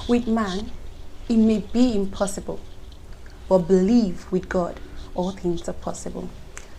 With man, it may be impossible, but believe with God, all things are possible.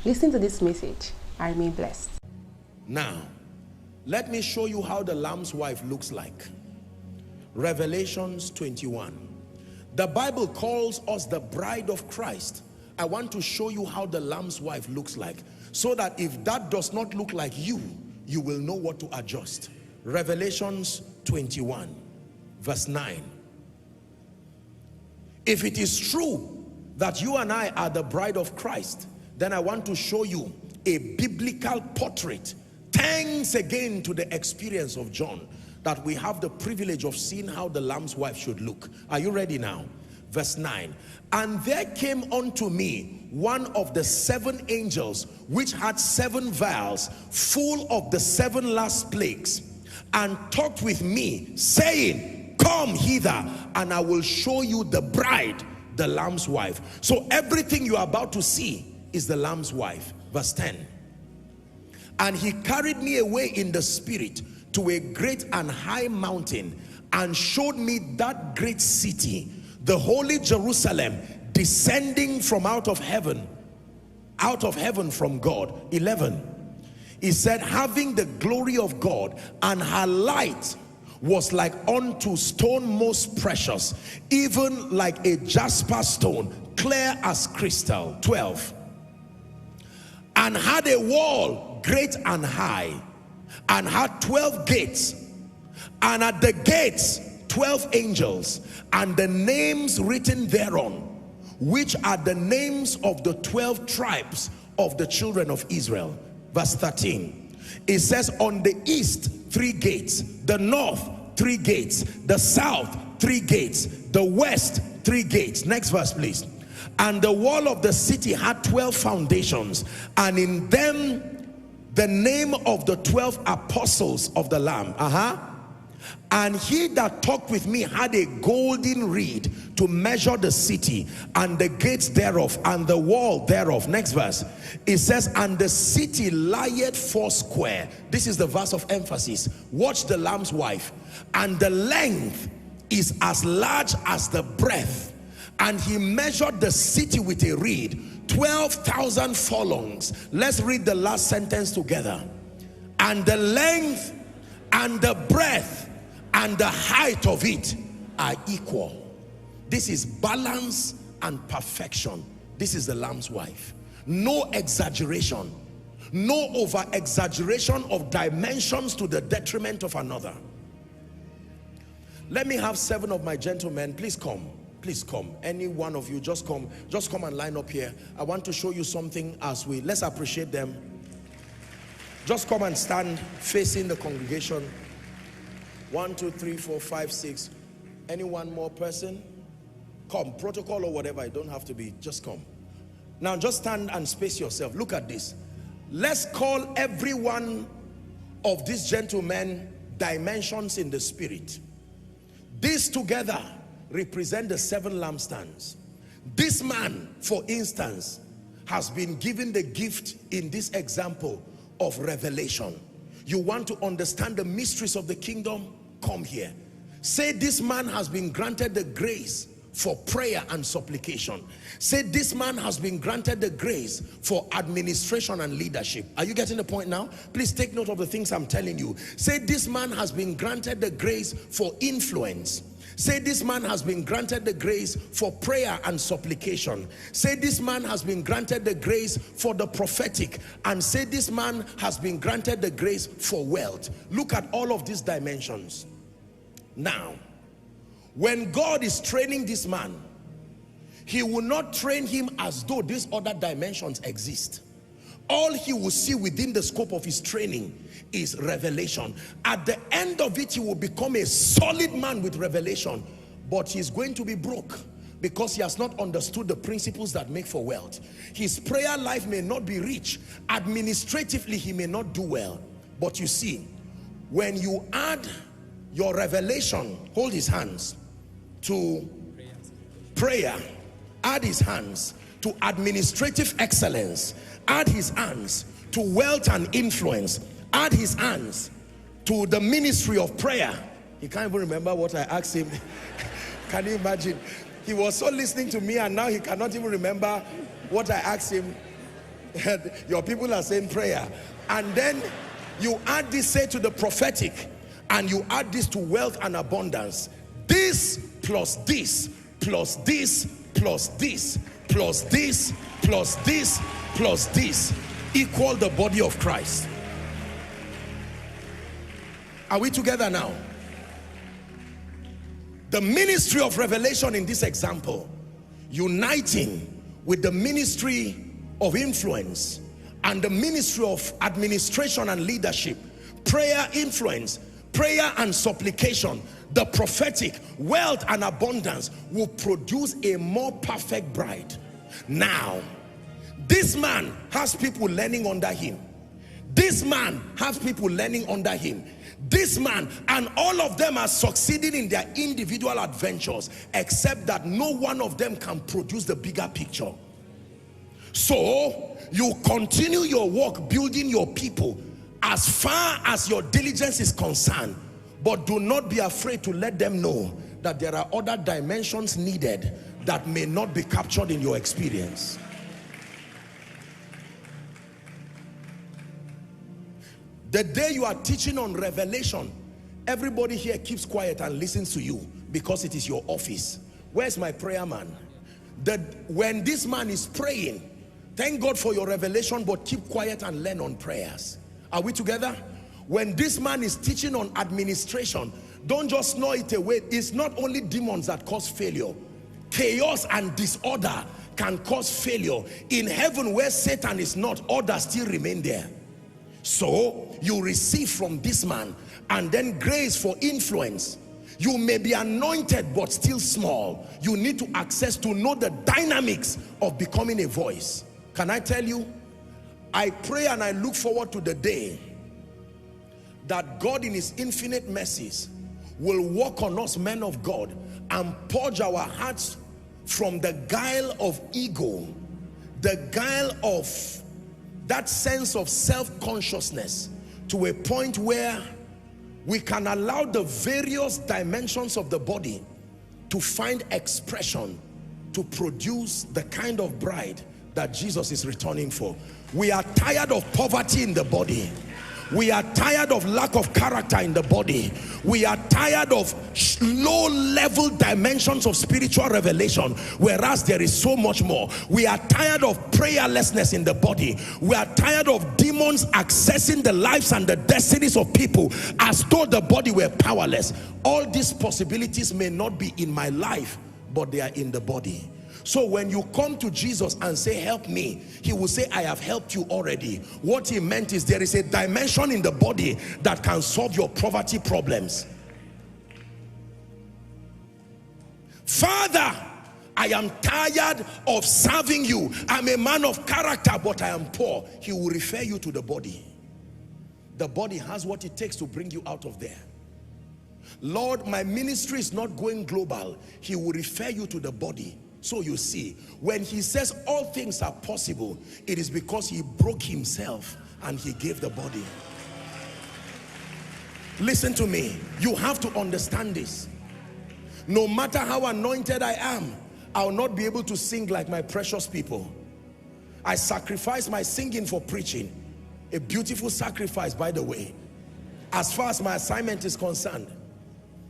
Listen to this message. I remain blessed. Now, let me show you how the Lamb's wife looks like. Revelations 21. The Bible calls us the bride of Christ. I want to show you how the Lamb's wife looks like, so that if that does not look like you, you will know what to adjust. Revelations 21, verse 9. If it is true that you and I are the bride of Christ, then I want to show you a biblical portrait, thanks again to the experience of John, that we have the privilege of seeing how the Lamb's wife should look. Are you ready now? Verse 9. And there came unto me one of the 7 angels, which had 7 vials full of the 7 last plagues, and talked with me, saying, come hither, and I will show you the bride, the Lamb's wife. So everything you are about to see is the Lamb's wife. Verse 10. And he carried me away in the spirit to a great and high mountain, and showed me that great city, the holy Jerusalem, descending from out of heaven from God. 11. He said, having the glory of God, and her light was like unto stone most precious, even like a jasper stone, clear as crystal. 12. And had a wall great and high, and had 12 gates, and at the gates 12 angels, and the names written thereon, which are the names of the 12 tribes of the children of Israel. Verse 13. It says, on the east 3 gates, the north 3 gates, the south 3 gates, the west 3 gates. Next verse, please. And the wall of the city had 12 foundations, and in them the name of the 12 apostles of the Lamb. And he that talked with me had a golden reed to measure the city, and the gates thereof, and the wall thereof. Next verse. It says, and the city lieth 4 square. This is the verse of emphasis. Watch the Lamb's wife. And the length is as large as the breadth. And he measured the city with a reed, 12,000 furlongs. Let's read the last sentence together. And the length and the breadth and the height of it are equal. This is balance and perfection. This is the Lamb's wife. No exaggeration, no over exaggeration of dimensions to the detriment of another. Let me have 7 of my gentlemen. Please come. Please come. Any one of you, just come and line up here. I want to show you something as let's appreciate them. Just come and stand facing the congregation. 1, 2, 3, 4, 5, 6. Any one more person? Come, protocol or whatever, it don't have to be, just come. Now just stand and space yourself. Look at this. Let's call every one of these gentlemen dimensions in the spirit. These together represent the 7 lampstands. This man, for instance, has been given the gift in this example of revelation. You want to understand the mysteries of the kingdom? Come here. Say, this man has been granted the grace for prayer and supplication. Say, this man has been granted the grace for administration and leadership. Are you getting the point now? Please take note of the things I'm telling you. Say, this man has been granted the grace for influence. Say, this man has been granted the grace for prayer and supplication. Say, this man has been granted the grace for the prophetic. And say, this man has been granted the grace for wealth. Look at all of these dimensions. Now, when God is training this man, he will not train him as though these other dimensions exist. All he will see within the scope of his training is revelation. At the end of it, he will become a solid man with revelation, but he's going to be broke because he has not understood the principles that make for wealth. His prayer life may not be rich. Administratively, he may not do well. But you see, when you add your revelation, hold his hands, to prayer, add his hands to administrative excellence, add his hands to wealth and influence, add his hands to the ministry of prayer, He can't even remember what I asked him. Can you imagine? He was so listening to me and now he cannot even remember what I asked him. Your people are saying prayer. And then you add this, say, to the prophetic, and you add this to wealth and abundance. This plus this plus this plus this plus this plus this plus this equal the body of Christ. Are we together now? The ministry of revelation in this example, uniting with the ministry of influence and the ministry of administration and leadership, prayer, influence, prayer and supplication, the prophetic, wealth and abundance will produce a more perfect bride. Now, this man has people learning under him. This man has people learning under him. This man, and all of them are succeeding in their individual adventures, except that no one of them can produce the bigger picture. So you continue your work building your people as far as your diligence is concerned, but do not be afraid to let them know that there are other dimensions needed that may not be captured in your experience. The day you are teaching on revelation, everybody here keeps quiet and listens to you because it is your office. Where's my prayer man? When this man is praying, thank God for your revelation, but keep quiet and learn on prayers. Are we together? When this man is teaching on administration, don't just snore it away. It's not only demons that cause failure. Chaos and disorder can cause failure. In heaven where Satan is not, order still remain there. So you receive from this man, and then grace for influence. You may be anointed but still small. You need to access to know the dynamics of becoming a voice. Can I tell you, I pray and I look forward to the day that God in his infinite mercies will work on us men of God and purge our hearts from the guile of ego, the guile of that sense of self-consciousness, to a point where we can allow the various dimensions of the body to find expression to produce the kind of bride that Jesus is returning for. We are tired of poverty in the body. We are tired of lack of character in the body. We are tired of low-level dimensions of spiritual revelation, whereas there is so much more. We are tired of prayerlessness in the body. We are tired of demons accessing the lives and the destinies of people as though the body were powerless. All these possibilities may not be in my life, but they are in the body. So when you come to Jesus and say, help me, he will say, I have helped you already. What he meant is there is a dimension in the body that can solve your poverty problems. Father, I am tired of serving you. I'm a man of character, but I am poor. He will refer you to the body. The body has what it takes to bring you out of there. Lord, my ministry is not going global. He will refer you to the body. So you see, when he says all things are possible, it is because he broke himself and he gave the body. Listen to me. You have to understand this. No matter how anointed I am, I'll not be able to sing like my precious people. I sacrifice my singing for preaching. A beautiful sacrifice, by the way. As far as my assignment is concerned,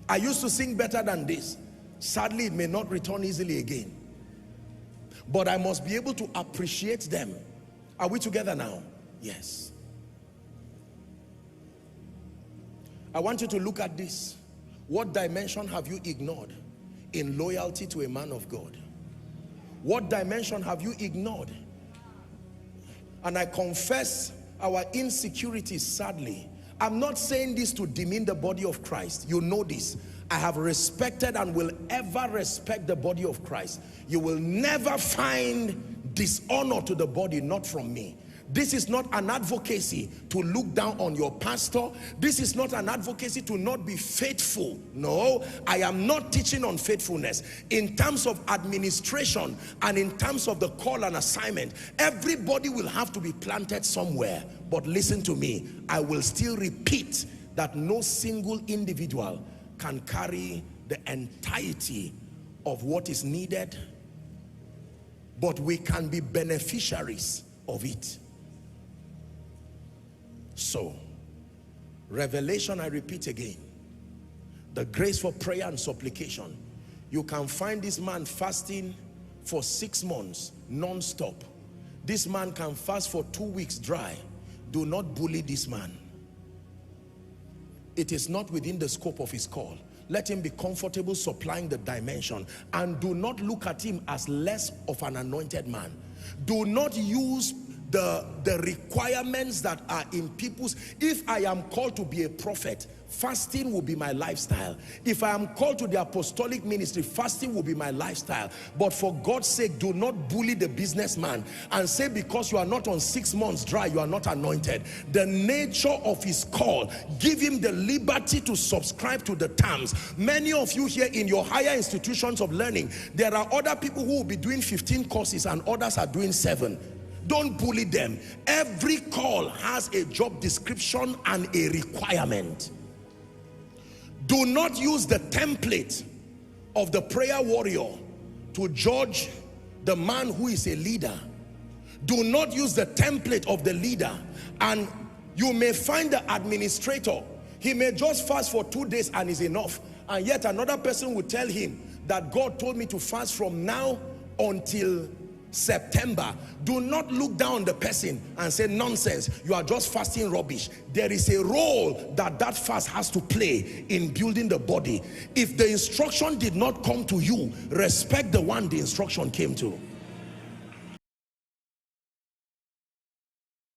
I used to sing better than this. Sadly, it may not return easily again. But I must be able to appreciate them. Are we together now? Yes. I want you to look at this. What dimension have you ignored in loyalty to a man of God? What dimension have you ignored? And I confess our insecurities, sadly. I'm not saying this to demean the body of Christ. You know this. I have respected and will ever respect the body of Christ. You will never find dishonor to the body, not from me. This is not an advocacy to look down on your pastor. This is not an advocacy to not be faithful. No, I am not teaching on faithfulness. In terms of administration and in terms of the call and assignment, everybody will have to be planted somewhere. But listen to me, I will still repeat that no single individual can carry the entirety of what is needed, but we can be beneficiaries of it. So, revelation, I repeat again, the grace for prayer and supplication. You can find this man fasting for 6 months non-stop. This man can fast for 2 weeks dry. Do not bully this man. It is not within the scope of his call. Let him be comfortable supplying the dimension, and do not look at him as less of an anointed man. Do not use the requirements that are in people's. If I am called to be a prophet, fasting will be my lifestyle. If I am called to the apostolic ministry, fasting will be my lifestyle. But for God's sake, do not bully the businessman and say because you are not on 6 months dry, you are not anointed. The nature of his call, give him the liberty to subscribe to the terms. Many of you here in your higher institutions of learning, there are other people who will be doing 15 courses and others are doing 7. Don't bully them. Every call has a job description and a requirement. Do not use the template of the prayer warrior to judge the man who is a leader. Do not use the template of the leader. And you may find the administrator, he may just fast for 2 days and is enough. And yet another person will tell him that God told me to fast from now until September. Do not look down on the person and say nonsense, you are just fasting rubbish. There is a role that fast has to play in building the body. If the instruction did not come to you, respect the one the instruction came to.